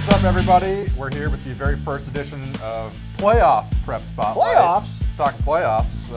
What's up, everybody? We're here with the very first edition of Playoff Prep Spotlight. Playoffs? Talking playoffs.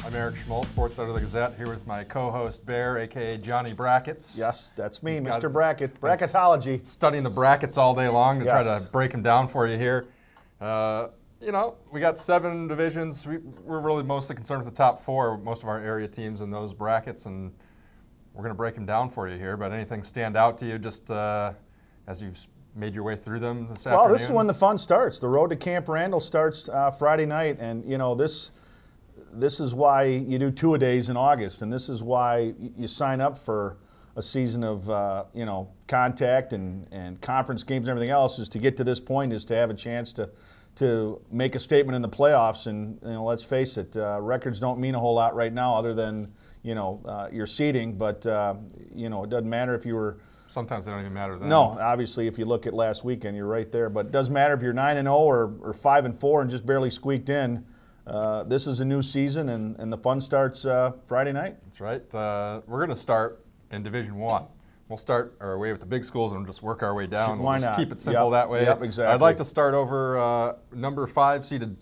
I'm Eric Schmoltz, sports editor of the Gazette, here with my co-host Bear, a.k.a. Johnny Brackets. Yes, that's me, He's Mr. Bracket. Bracketology. Studying the brackets all day long to try Yes. to break them down for you here. You know, we got 7 divisions. We're really mostly concerned with the top 4, most of our area teams in those brackets, and we're going to break them down for you here. But anything stand out to you just as you've made your way through them this afternoon? Well, this is when the fun starts. The road to Camp Randall starts Friday night, and you know this is why you do 2-a-days in August, and this is why you sign up for a season of you know, contact and conference games and everything else, is to get to this point, is to have a chance to make a statement in the playoffs. And you know, let's face it, records don't mean a whole lot right now, other than you know your seeding. But you know, it doesn't matter if you were. Sometimes they don't even matter then. No, obviously, if you look at last weekend, you're right there. But it doesn't matter if you're 9-0 or 5-4 and just barely squeaked in. This is a new season, and the fun starts Friday night. That's right. We're going to start in Division 1. We'll start our way with the big schools and just work our way down. Why We'll just not? keep it simple Yep, that way. yep, exactly. I'd like to start over number 5-seeded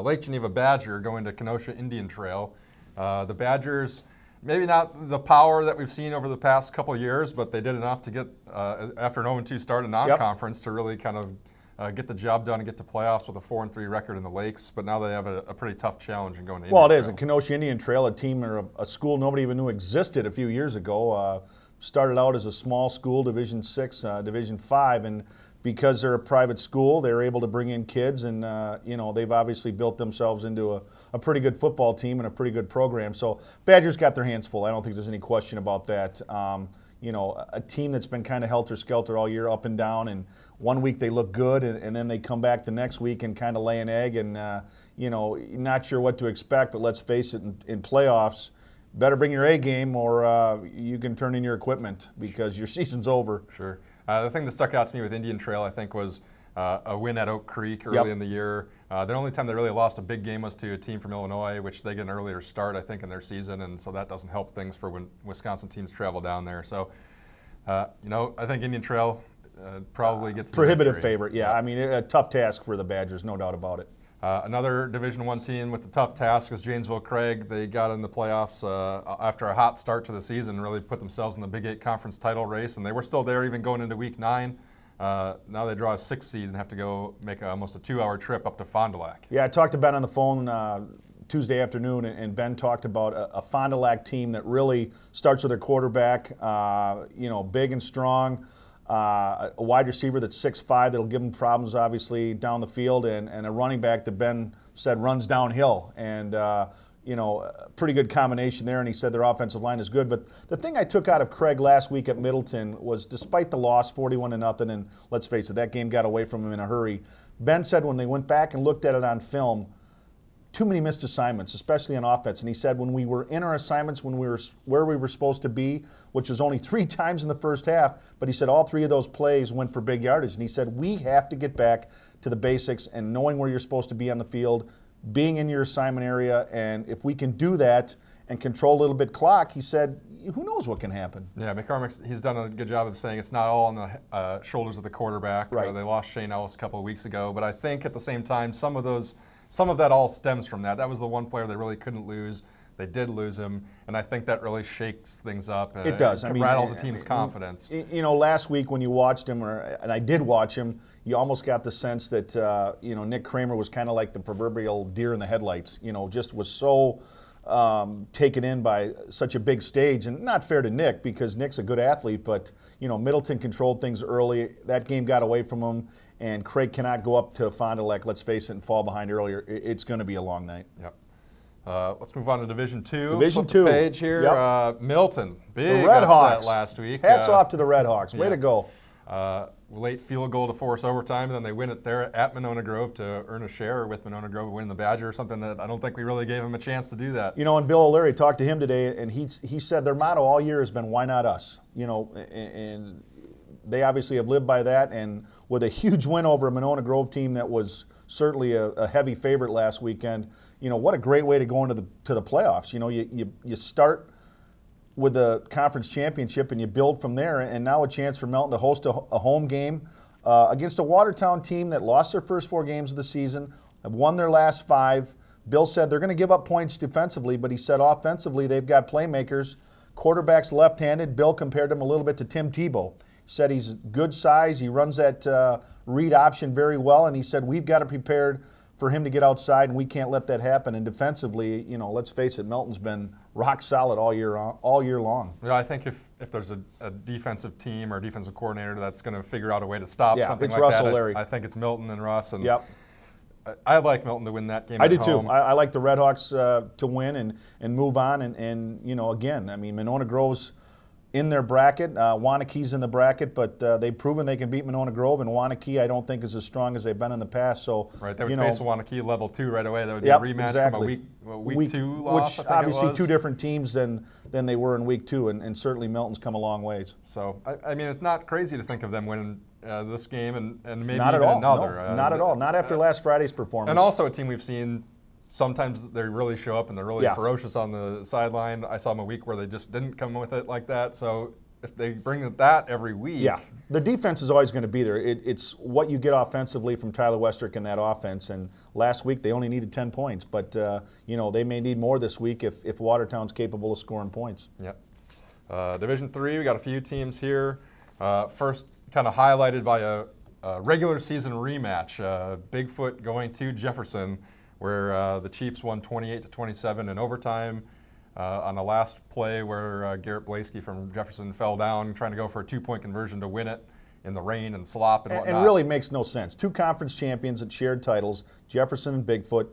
Lake Geneva Badger going to Kenosha Indian Trail. The Badgers, maybe not the power that we've seen over the past couple of years, but they did enough to get, after an 0-2 start in non-conference, to really kind of get the job done and get to playoffs with a 4-3 record in the Lakes. But now they have a pretty tough challenge in going to Indian Well, it Trail. is. A Kenosha Indian Trail, a team or a school nobody even knew existed a few years ago. Started out as a small school, Division 6, Division 5, and because they're a private school, they're able to bring in kids, and you know, they've obviously built themselves into a pretty good football team and a pretty good program. So Badgers got their hands full. I don't think there's any question about that. You know, a team that's been kind of helter-skelter all year, up and down, and one week they look good, and then they come back the next week and kind of lay an egg, and you know, not sure what to expect. But let's face it, in playoffs, better bring your A game, or you can turn in your equipment because your season's over. Sure. The thing that stuck out to me with Indian Trail, I think, was a win at Oak Creek early in the year. The only time they really lost a big game was to a team from Illinois, which they get an earlier start, I think, in their season, and so that doesn't help things for when Wisconsin teams travel down there. So, you know, I think Indian Trail probably gets the prohibitive victory. favorite. Yeah, I mean, a tough task for the Badgers, no doubt about it. Another Division I team with the tough task is Janesville Craig. They got in the playoffs after a hot start to the season, really put themselves in the Big 8 conference title race, and they were still there even going into Week 9. Now they draw a 6th seed and have to go make almost a 2-hour trip up to Fond du Lac. Yeah, I talked to Ben on the phone Tuesday afternoon, and Ben talked about a Fond du Lac team that really starts with their quarterback, you know, big and strong. A wide receiver that's 6'5", that'll give them problems, obviously, down the field, and a running back that Ben said runs downhill. And, you know, a pretty good combination there, and he said their offensive line is good. But the thing I took out of Craig last week at Middleton was, despite the loss, 41-0, and let's face it, that game got away from him in a hurry, Ben said when they went back and looked at it on film, too many missed assignments, especially on offense. And he said when we were in our assignments, when we were where we were supposed to be, which was only 3 times in the first half, but he said all 3 of those plays went for big yardage. And he said we have to get back to the basics and knowing where you're supposed to be on the field, being in your assignment area, and if we can do that and control a little bit clock, he said, who knows what can happen. Yeah, McCormick's, he's done a good job of saying it's not all on the shoulders of the quarterback. Right. They lost Shane Ellis a couple of weeks ago, but I think at the same time, some of that all stems from that. That was the one player they really couldn't lose. They did lose him, and I think that really shakes things up. It does. It rattles the team's confidence. You know, last week when you watched him, and I did watch him, you almost got the sense that, you know, Nick Kramer was kind of like the proverbial deer in the headlights. You know, just was so taken in by such a big stage. And not fair to Nick, because Nick's a good athlete, but, you know, Middleton controlled things early. That game got away from him, and Craig cannot go up to Fond du Lac, let's face it, and fall behind earlier. It's going to be a long night. Yep. Let's move on to Division 2. Division Flip the 2. page here. Yep. Milton, big The Red upset Hawks. last week. Hats off to the Red Hawks. Way yeah. to go. Late field goal to force overtime, and then they win it there at Monona Grove to earn a share with Monona Grove winning the Badger, something that I don't think we really gave him a chance to do that. You know, and Bill O'Leary talked to him today, and he said their motto all year has been, why not us? You know, and they obviously have lived by that, and with a huge win over a Monona Grove team that was certainly a heavy favorite last weekend, you know, what a great way to go into the playoffs. You know, you start with the conference championship and you build from there, and now a chance for Melton to host a home game against a Watertown team that lost their first 4 games of the season, have won their last 5. Bill said they're going to give up points defensively, but he said offensively they've got playmakers. Quarterback's left-handed. Bill compared him a little bit to Tim Tebow. He said he's good size. He runs that read option very well, and he said we've got to prepare for him to get outside, and we can't let that happen. And defensively, you know, let's face it, Milton's been rock solid all year long. Yeah, I think if there's a defensive team or a defensive coordinator that's going to figure out a way to stop something like Russell, that, Larry. I think it's Milton and Russ. And Yep. I like Milton to win that game. I at do home. too. I like the Redhawks to win and move on. And you know, again, I mean, Monona Grove's in their bracket. Waunakee in the bracket, but they've proven they can beat Monona Grove. And Waunakee, I don't think, is as strong as they've been in the past. So right, they would face Waunakee level 2 right away. That would be yep, a rematch exactly. from a week 2 loss. Which I think obviously it was. 2 different teams than they were in week 2, and certainly Milton's come a long ways. So I mean, it's not crazy to think of them winning this game and maybe not even at all. another. No, not at all. Not after last Friday's performance. And also a team we've seen. Sometimes they really show up and they're really ferocious on the sideline. I saw them a week where they just didn't come with it like that. So if they bring that every week. Yeah, the defense is always going to be there. It's what you get offensively from Tyler Westrick in that offense. And last week they only needed 10 points. But, you know, they may need more this week if Watertown's capable of scoring points. Yep. Division III, we got a few teams here. First, kind of highlighted by a regular season rematch. Bigfoot going to Jefferson, where the Chiefs won 28-27 in overtime on the last play where Garrett Blaskey from Jefferson fell down trying to go for a 2-point conversion to win it in the rain and slop and whatnot. And really makes no sense. 2 conference champions that shared titles, Jefferson and Bigfoot,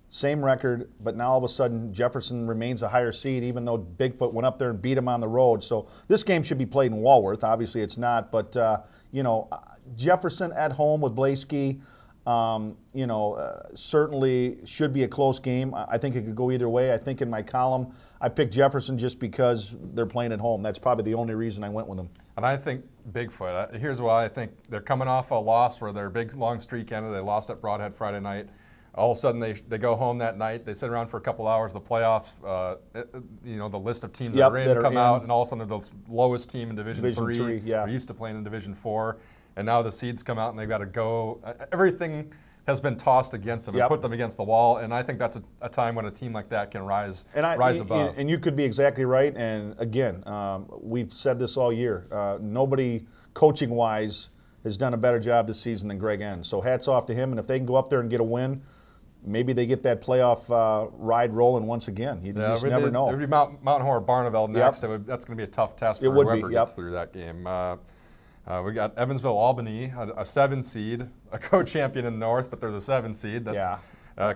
same record, but now all of a sudden Jefferson remains a higher seed even though Bigfoot went up there and beat him on the road. So this game should be played in Walworth. Obviously it's not, but you know, Jefferson at home with Blaskey, you know, certainly should be a close game. I think it could go either way. I think in my column I picked Jefferson just because they're playing at home. That's probably the only reason I went with them. And I think Bigfoot, here's why I think they're coming off a loss where their big long streak ended. They lost at Broadhead Friday night. All of a sudden they go home that night. They sit around for a couple hours. The playoffs, you know, the list of teams that are in come out, and all of a sudden they're the lowest team in Division 3. They're used to playing in Division 4, and now the seeds come out and they've got to go. Everything has been tossed against them and put them against the wall. And I think that's a time when a team like that can rise above. And you could be exactly right. And again, we've said this all year. Nobody coaching-wise has done a better job this season than Greg Enns. So hats off to him. And if they can go up there and get a win, maybe they get that playoff ride rolling once again. You just never know. It would be Mountain Hor Barneveld next. That's going to be a tough test for whoever gets through that game. We got Evansville Albany, a 7 seed, a co-champion in the North, but they're the 7 seed.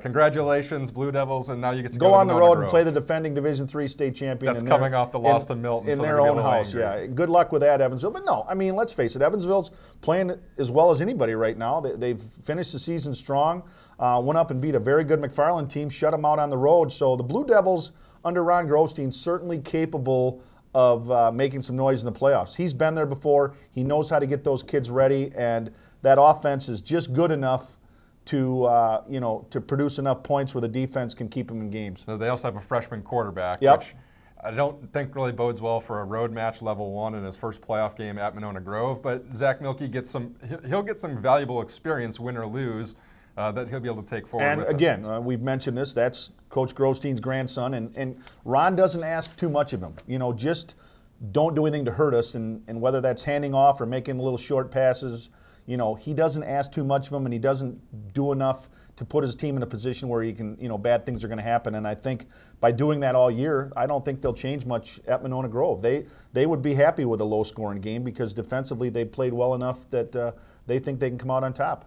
Congratulations, Blue Devils, and now you get to go on the road Grove. and play the defending Division III state champion. That's coming off the loss to Milton in so their own house. Yeah, good luck with that, Evansville. But no, I mean, let's face it, Evansville's playing as well as anybody right now. They've finished the season strong. Went up and beat a very good McFarland team, shut them out on the road. So the Blue Devils under Ron Grosstein certainly capable of making some noise in the playoffs. He's been there before. He knows how to get those kids ready, and that offense is just good enough to you know, to produce enough points where the defense can keep them in games. So they also have a freshman quarterback, which I don't think really bodes well for a road match level 1 in his first playoff game at Monona Grove. But Zach Milkey gets he'll get some valuable experience, win or lose, that he'll be able to take forward. And with again, we've mentioned this. That's Coach Grostein's grandson, and Ron doesn't ask too much of him. You know, just don't do anything to hurt us, and whether that's handing off or making little short passes. You know, he doesn't ask too much of him, and he doesn't do enough to put his team in a position where he can, you know, bad things are going to happen. And I think by doing that all year, I don't think they'll change much at Monona Grove. They would be happy with a low-scoring game because defensively they played well enough that they think they can come out on top.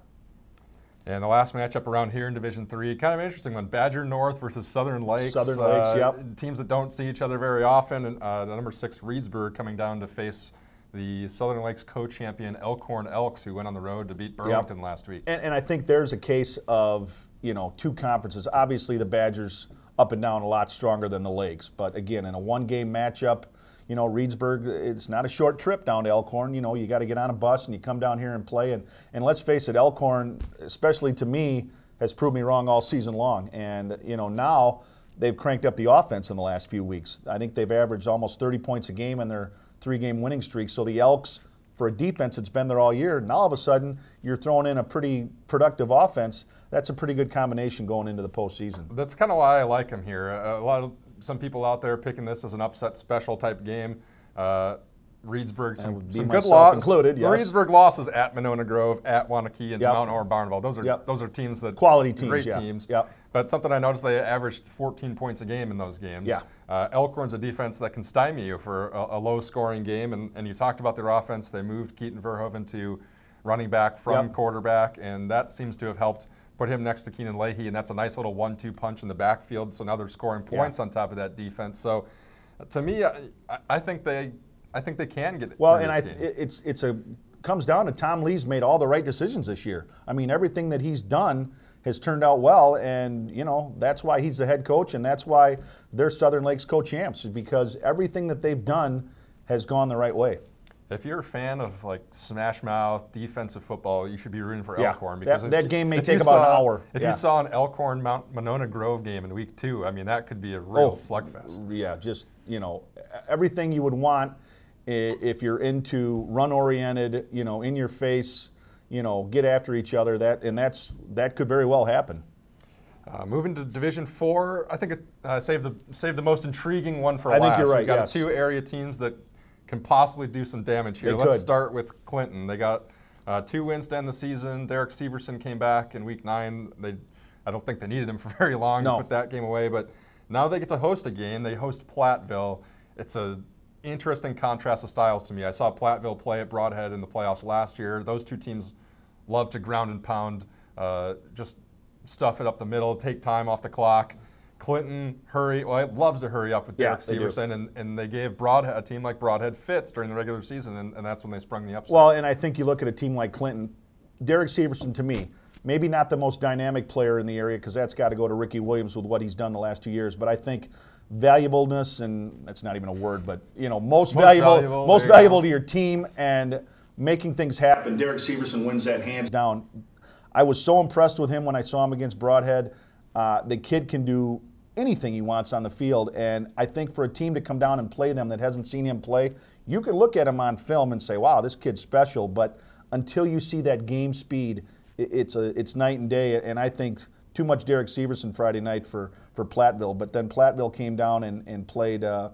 And the last matchup around here in Division III, kind of an interesting one. Badger North versus Southern Lakes. Southern Lakes, teams that don't see each other very often. And the number 6 Reedsburg coming down to face the Southern Lakes co-champion Elkhorn Elks, who went on the road to beat Burlington last week. And I think there's a case of, you know, 2 conferences. Obviously the Badgers up and down a lot stronger than the Lakes. But again, in a 1-game matchup, you know, Reedsburg, it's not a short trip down to Elkhorn. You know, you got to get on a bus and you come down here and play. And let's face it, Elkhorn, especially to me, has proved me wrong all season long. And, you know, now they've cranked up the offense in the last few weeks. I think they've averaged almost 30 points a game in their 3-game winning streak. So the Elks for a defense that's been there all year. And all of a sudden, you're throwing in a pretty productive offense. That's a pretty good combination going into the postseason. That's kind of why I like him here. Some people out there picking this as an upset special type game. Reedsburg, some good losses included. Yes. Reedsburg losses at Monona Grove, at Wanakee, and Yep. Mount Or Barneveld. Those are teams that quality teams, great yeah. teams. Yep. But something I noticed, they averaged 14 points a game in those games. Yeah. Elkhorn's a defense that can stymie you for a low-scoring game, and you talked about their offense. They moved Keaton Verhoeven to running back from quarterback, and that seems to have helped put him next to Keenan Leahy, and that's a nice little 1-2 punch in the backfield. So now they're scoring points on top of that defense. So to me, I think they can get it. Well, and it's comes down to Tom Lee's made all the right decisions this year. I mean, everything that he's done has turned out well, and that's why he's the head coach, and that's why they're Southern Lakes co-champs, because everything that they've done has gone the right way. If you're a fan of like smash mouth defensive football, you should be rooting for Yeah. Elkhorn, because that game may take about an hour. If you saw an Elkhorn Monona Grove game in week 2, I mean, that could be a real slugfest. Yeah, just everything you would want if you're into run-oriented, in your face, get after each other. That could very well happen. Moving to Division 4, I think it saved the most intriguing one for last. I think you're right. We've got yes. 2 area teams that can possibly do some damage here. Let's start with Clinton. They got 2 wins to end the season. Derek Severson came back in week 9. I don't think they needed him for very long to put that game away, but now they get to host a game. They host Platteville. It's a interesting contrast of styles to me. I saw Platteville play at Broadhead in the playoffs last year. Those 2 teams love to ground and pound, just stuff it up the middle, take time off the clock. Clinton loves to hurry up with Derek Severson, and they gave a team like Broadhead fits during the regular season, and that's when they sprung the upset. Well, and I think you look at a team like Clinton, Derek Severson, to me, maybe not the most dynamic player in the area, because that's got to go to Ricky Williams with what he's done the last 2 years, but I think valuableness, and that's not even a word, but most valuable to your team and making things happen. Derek Severson wins that hands down. I was so impressed with him when I saw him against Broadhead. The kid can do anything he wants on the field, and I think for a team to come down and play them that hasn't seen him play, you can look at him on film and say, wow, this kid's special, but until you see that game speed, it's night and day, and I think too much Derek Severson Friday night for Platteville, but then Platteville came down and played a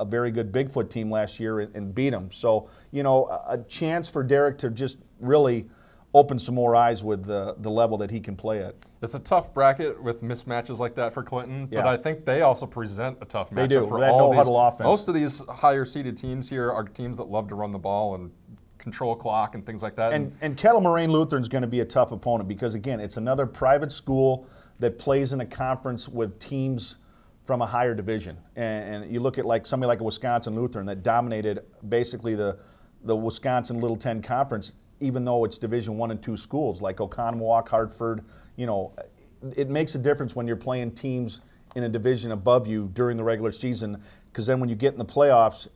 very good Bigfoot team last year and beat them. So, a chance for Derek to just really open some more eyes with the level that he can play at. It's a tough bracket with mismatches like that for Clinton, but I think they also present a tough matchup for all these. Offense. Most of these higher seeded teams here are teams that love to run the ball and control clock and things like that. And Kettle Moraine Lutheran's going to be a tough opponent because, again, it's another private school that plays in a conference with teams from a higher division. And you look at somebody like a Wisconsin Lutheran that dominated basically the Wisconsin Little 10 conference, even though it's Division I and II schools like Oconomowoc, Hartford. It makes a difference when you're playing teams in a division above you during the regular season, because then when you get in the playoffs,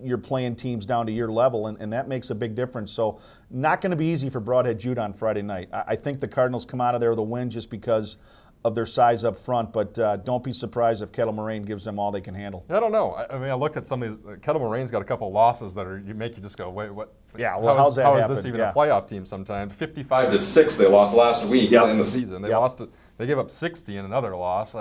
you're playing teams down to your level, and that makes a big difference. So not going to be easy for Broadhead Judah on Friday night. I think the Cardinals come out of there with a win just because of their size up front, but don't be surprised if Kettle Moraine gives them all they can handle. I don't know. I mean, I looked at some of these. Kettle Moraine's got a couple of losses that make you just go, wait, what? Yeah, well, how is this even a playoff team sometimes? 55-6 they lost last week in the season. They lost it. They gave up 60 in another loss.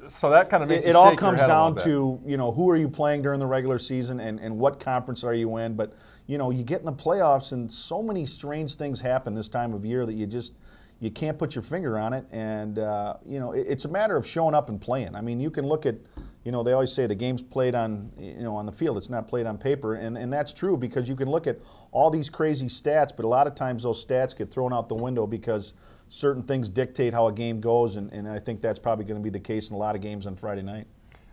So that kind of makes it all comes down to who are you playing during the regular season and what conference are you in. But you get in the playoffs and so many strange things happen this time of year that you can't put your finger on it. And it's a matter of showing up and playing. I mean, you can look at they always say the game's played on on the field. It's not played on paper, and that's true because you can look at all these crazy stats, but a lot of times those stats get thrown out the window because certain things dictate how a game goes, and I think that's probably going to be the case in a lot of games on Friday night.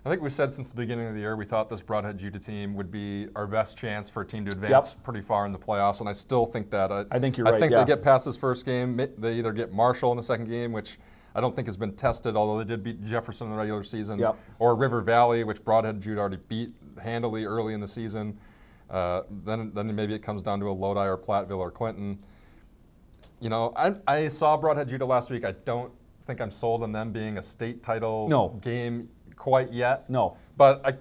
I think we said since the beginning of the year we thought this Broadhead Judah team would be our best chance for a team to advance pretty far in the playoffs, and I still think that. I think you're right. I think they get past this first game. They either get Marshall in the second game, which I don't think has been tested, although they did beat Jefferson in the regular season, or River Valley, which Broadhead Judah already beat handily early in the season. Then maybe it comes down to a Lodi or Platteville or Clinton. I saw Broadhead Judah last week. I don't think I'm sold on them being a state title game quite yet. No. But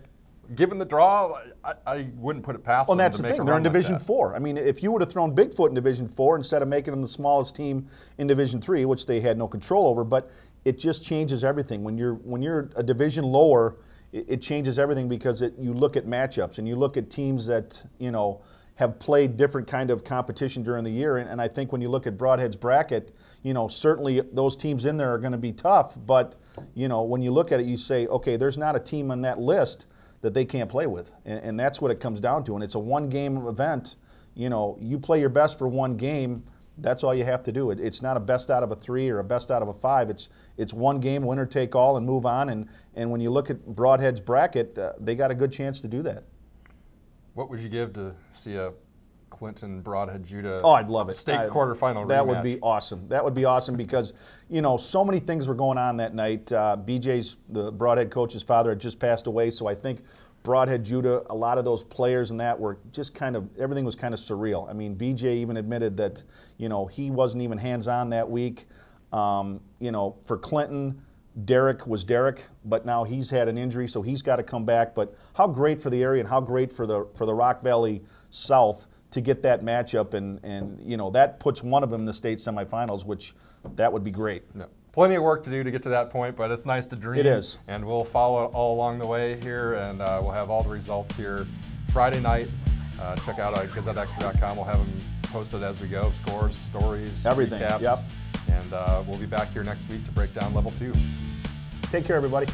given the draw, I wouldn't put it past Well, them that's to the make thing. a They're run in like Division that. 4. I mean, if you would have thrown Bigfoot in Division 4 instead of making them the smallest team in Division 3, which they had no control over, but it just changes everything. When you're a division lower, it changes everything because you look at matchups and you look at teams that have played different kind of competition during the year. And I think when you look at Broadhead's bracket, certainly those teams in there are going to be tough. But when you look at it, you say, okay, there's not a team on that list that they can't play with, and that's what it comes down to. And it's a one-game event. You play your best for one game. That's all you have to do. It's not a best out of a 3 or a best out of a 5. It's one game, winner take all, and move on. And when you look at Broadhead's bracket, they got a good chance to do that. What would you give to see a Clinton Broadhead Judah I'd love it. state quarterfinal rematch? That would be awesome. That would be awesome because, so many things were going on that night. BJ's, the Broadhead coach's father, had just passed away, so I think Broadhead Judah, a lot of those players and that were just everything was kind of surreal. I mean, BJ even admitted that, he wasn't even hands-on that week. For Clinton, Derek was Derek, but now he's had an injury, so he's got to come back. But how great for the area and how great for the Rock Valley South to get that matchup, and that puts one of them in the state semifinals, which that would be great. Yeah. Plenty of work to do to get to that point, but it's nice to dream. It is. And we'll follow it all along the way here, and we'll have all the results here Friday night. Check out GazetteExtra.com. We'll have them posted as we go, scores, stories, everything. recaps. Yep. And we'll be back here next week to break down Level 2. Take care, everybody.